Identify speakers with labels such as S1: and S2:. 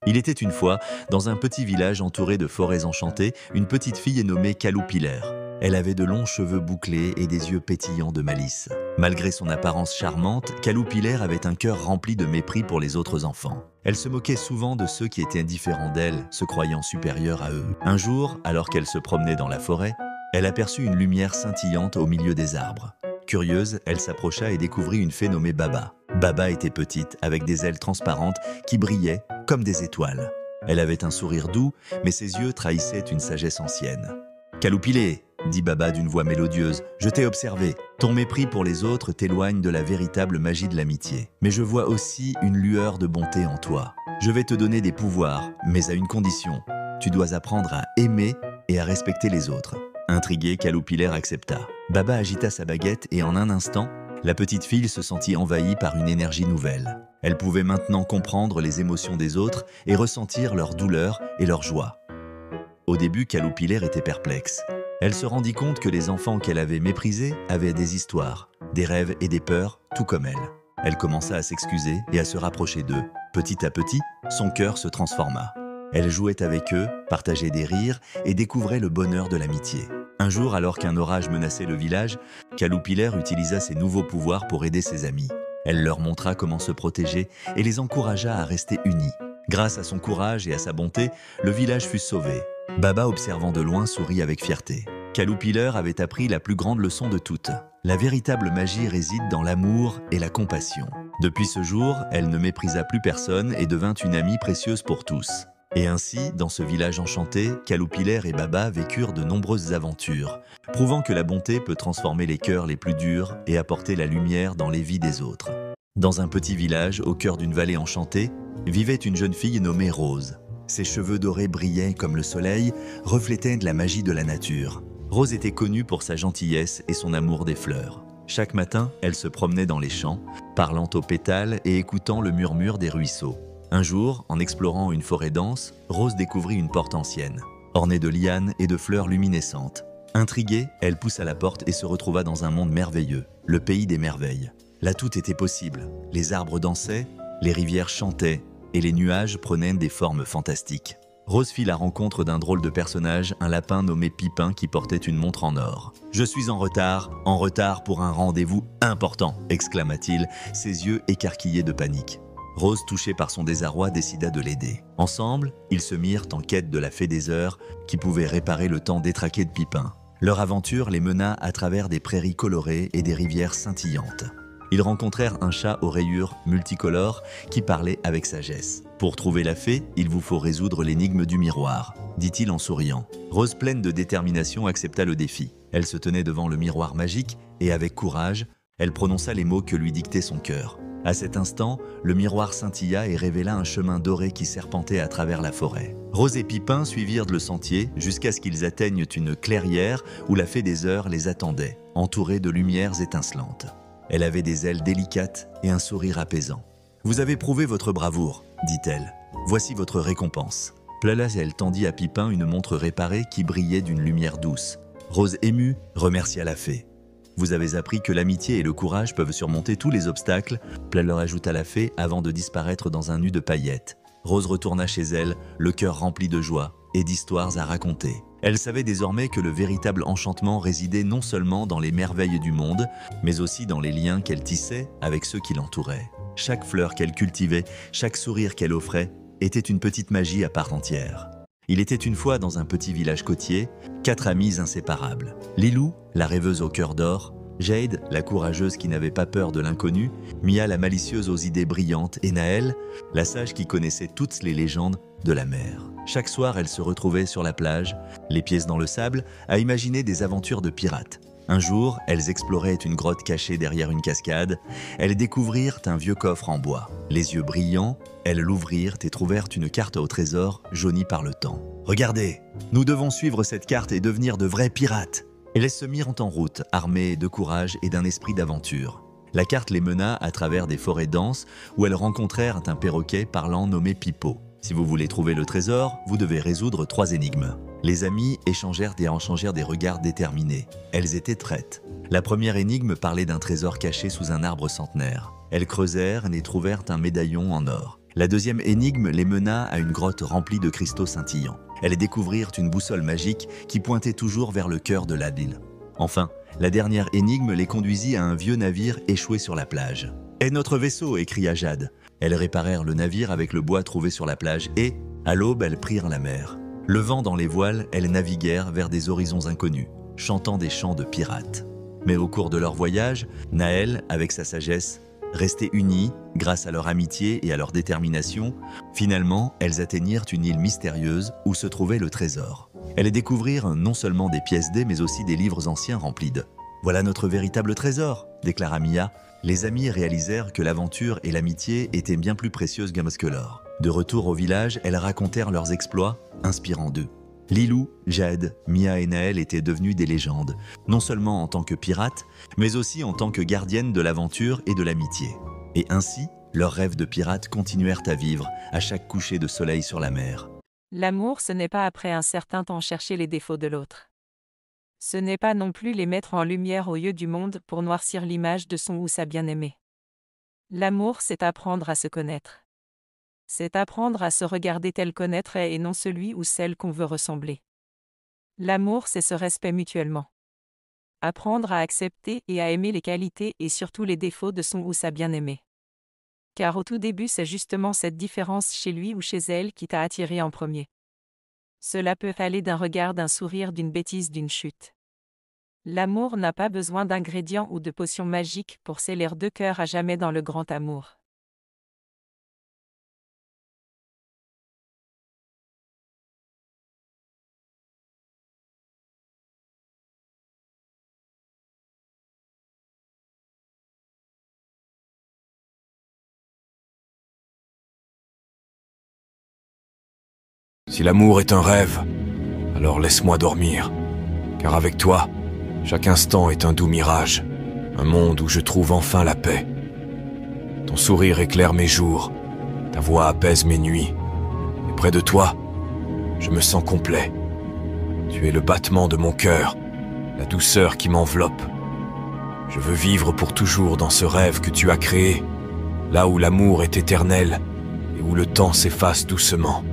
S1: Il était une fois, dans un petit village entouré de forêts enchantées, une petite fille nommée Caloupiller. Elle avait de longs cheveux bouclés et des yeux pétillants de malice. Malgré son apparence charmante, Caloupiller avait un cœur rempli de mépris pour les autres enfants. Elle se moquait souvent de ceux qui étaient indifférents d'elle, se croyant supérieurs à eux. Un jour, alors qu'elle se promenait dans la forêt, elle aperçut une lumière scintillante au milieu des arbres. Curieuse, elle s'approcha et découvrit une fée nommée Baba. Baba était petite, avec des ailes transparentes qui brillaient comme des étoiles. Elle avait un sourire doux, mais ses yeux trahissaient une sagesse ancienne. « Caloupiller !» dit Baba d'une voix mélodieuse, « je t'ai observé. Ton mépris pour les autres t'éloigne de la véritable magie de l'amitié. Mais je vois aussi une lueur de bonté en toi. Je vais te donner des pouvoirs, mais à une condition. Tu dois apprendre à aimer et à respecter les autres. » Intriguée, Caloupiller accepta. Baba agita sa baguette et en un instant, la petite fille se sentit envahie par une énergie nouvelle. Elle pouvait maintenant comprendre les émotions des autres et ressentir leur douleur et leur joie. Au début, Caloupiller était perplexe. Elle se rendit compte que les enfants qu'elle avait méprisés avaient des histoires, des rêves et des peurs, tout comme elle. Elle commença à s'excuser et à se rapprocher d'eux. Petit à petit, son cœur se transforma. Elle jouait avec eux, partageait des rires et découvrait le bonheur de l'amitié. Un jour, alors qu'un orage menaçait le village, Caloupiller utilisa ses nouveaux pouvoirs pour aider ses amis. Elle leur montra comment se protéger et les encouragea à rester unis. Grâce à son courage et à sa bonté, le village fut sauvé. Baba, observant de loin, sourit avec fierté. Caloupiller avait appris la plus grande leçon de toutes. La véritable magie réside dans l'amour et la compassion. Depuis ce jour, elle ne méprisa plus personne et devint une amie précieuse pour tous. Et ainsi, dans ce village enchanté, Caloupiller et Baba vécurent de nombreuses aventures, prouvant que la bonté peut transformer les cœurs les plus durs et apporter la lumière dans les vies des autres. Dans un petit village, au cœur d'une vallée enchantée, vivait une jeune fille nommée Rose. Ses cheveux dorés brillaient comme le soleil, reflétaient de la magie de la nature. Rose était connue pour sa gentillesse et son amour des fleurs. Chaque matin, elle se promenait dans les champs, parlant aux pétales et écoutant le murmure des ruisseaux. Un jour, en explorant une forêt dense, Rose découvrit une porte ancienne, ornée de lianes et de fleurs luminescentes. Intriguée, elle poussa la porte et se retrouva dans un monde merveilleux, le pays des merveilles. Là, tout était possible. Les arbres dansaient, les rivières chantaient et les nuages prenaient des formes fantastiques. Rose fit la rencontre d'un drôle de personnage, un lapin nommé Pipin qui portait une montre en or. « Je suis en retard pour un rendez-vous important !» exclama-t-il, ses yeux écarquillés de panique. Rose, touchée par son désarroi, décida de l'aider. Ensemble, ils se mirent en quête de la fée des heures qui pouvait réparer le temps détraqué de Pipin. Leur aventure les mena à travers des prairies colorées et des rivières scintillantes. Ils rencontrèrent un chat aux rayures multicolores qui parlait avec sagesse. « Pour trouver la fée, il vous faut résoudre l'énigme du miroir », dit-il en souriant. Rose, pleine de détermination, accepta le défi. Elle se tenait devant le miroir magique et avec courage, elle prononça les mots que lui dictait son cœur. À cet instant, le miroir scintilla et révéla un chemin doré qui serpentait à travers la forêt. Rose et Pipin suivirent le sentier jusqu'à ce qu'ils atteignent une clairière où la fée des heures les attendait, entourée de lumières étincelantes. Elle avait des ailes délicates et un sourire apaisant. « Vous avez prouvé votre bravoure, dit-elle. Voici votre récompense. » Là, elle tendit à Pipin une montre réparée qui brillait d'une lumière douce. Rose, émue, remercia la fée. « Vous avez appris que l'amitié et le courage peuvent surmonter tous les obstacles, » leur ajouta la fée avant de disparaître dans un nu de paillettes. Rose retourna chez elle, le cœur rempli de joie et d'histoires à raconter. Elle savait désormais que le véritable enchantement résidait non seulement dans les merveilles du monde, mais aussi dans les liens qu'elle tissait avec ceux qui l'entouraient. Chaque fleur qu'elle cultivait, chaque sourire qu'elle offrait, était une petite magie à part entière. Il était une fois dans un petit village côtier, 4 amies inséparables. Lilou, la rêveuse au cœur d'or, Jade, la courageuse qui n'avait pas peur de l'inconnu, Mia, la malicieuse aux idées brillantes, et Naël, la sage qui connaissait toutes les légendes de la mer. Chaque soir, elles se retrouvaient sur la plage, les pieds dans le sable, à imaginer des aventures de pirates. Un jour, elles exploraient une grotte cachée derrière une cascade. Elles découvrirent un vieux coffre en bois. Les yeux brillants, elles l'ouvrirent et trouvèrent une carte au trésor jaunie par le temps. « Regardez, nous devons suivre cette carte et devenir de vrais pirates !» Et elles se mirent en route, armées de courage et d'un esprit d'aventure. La carte les mena à travers des forêts denses où elles rencontrèrent un perroquet parlant nommé Pipo. Si vous voulez trouver le trésor, vous devez résoudre 3 énigmes. Les amies échangèrent des regards déterminés. Elles étaient prêtes. La première énigme parlait d'un trésor caché sous un arbre centenaire. Elles creusèrent et trouvèrent un médaillon en or. La deuxième énigme les mena à une grotte remplie de cristaux scintillants. Elles découvrirent une boussole magique qui pointait toujours vers le cœur de l'île. Enfin, la dernière énigme les conduisit à un vieux navire échoué sur la plage. « Et notre vaisseau » écria Jade. Elles réparèrent le navire avec le bois trouvé sur la plage et, à l'aube, elles prirent la mer. Levant dans les voiles, elles naviguèrent vers des horizons inconnus, chantant des chants de pirates. Mais au cours de leur voyage, Nahel, avec sa sagesse, restait unies grâce à leur amitié et à leur détermination. Finalement, elles atteignirent une île mystérieuse où se trouvait le trésor. Elles découvrirent non seulement des pièces d'E, mais aussi des livres anciens remplis d'E. « Voilà notre véritable trésor », déclara Mia. Les amis réalisèrent que l'aventure et l'amitié étaient bien plus précieuses que l'or. De retour au village, elles racontèrent leurs exploits, inspirant d'eux. Lilou, Jade, Mia et Nahel étaient devenues des légendes, non seulement en tant que pirates, mais aussi en tant que gardiennes de l'aventure et de l'amitié. Et ainsi, leurs rêves de pirates continuèrent à vivre à chaque coucher de soleil sur la mer.
S2: L'amour, ce n'est pas après un certain temps chercher les défauts de l'autre. Ce n'est pas non plus les mettre en lumière aux yeux du monde pour noircir l'image de son ou sa bien-aimée. L'amour, c'est apprendre à se connaître. C'est apprendre à se regarder tel connaître est et non celui ou celle qu'on veut ressembler. L'amour, c'est ce respect mutuellement. Apprendre à accepter et à aimer les qualités et surtout les défauts de son ou sa bien-aimée. Car au tout début, c'est justement cette différence chez lui ou chez elle qui t'a attiré en premier. Cela peut aller d'un regard, d'un sourire, d'une bêtise, d'une chute. L'amour n'a pas besoin d'ingrédients ou de potions magiques pour sceller deux cœurs à jamais dans le grand amour.
S3: Si l'amour est un rêve, alors laisse-moi dormir, car avec toi, chaque instant est un doux mirage, un monde où je trouve enfin la paix. Ton sourire éclaire mes jours, ta voix apaise mes nuits, et près de toi, je me sens complet. Tu es le battement de mon cœur, la douceur qui m'enveloppe. Je veux vivre pour toujours dans ce rêve que tu as créé, là où l'amour est éternel et où le temps s'efface doucement.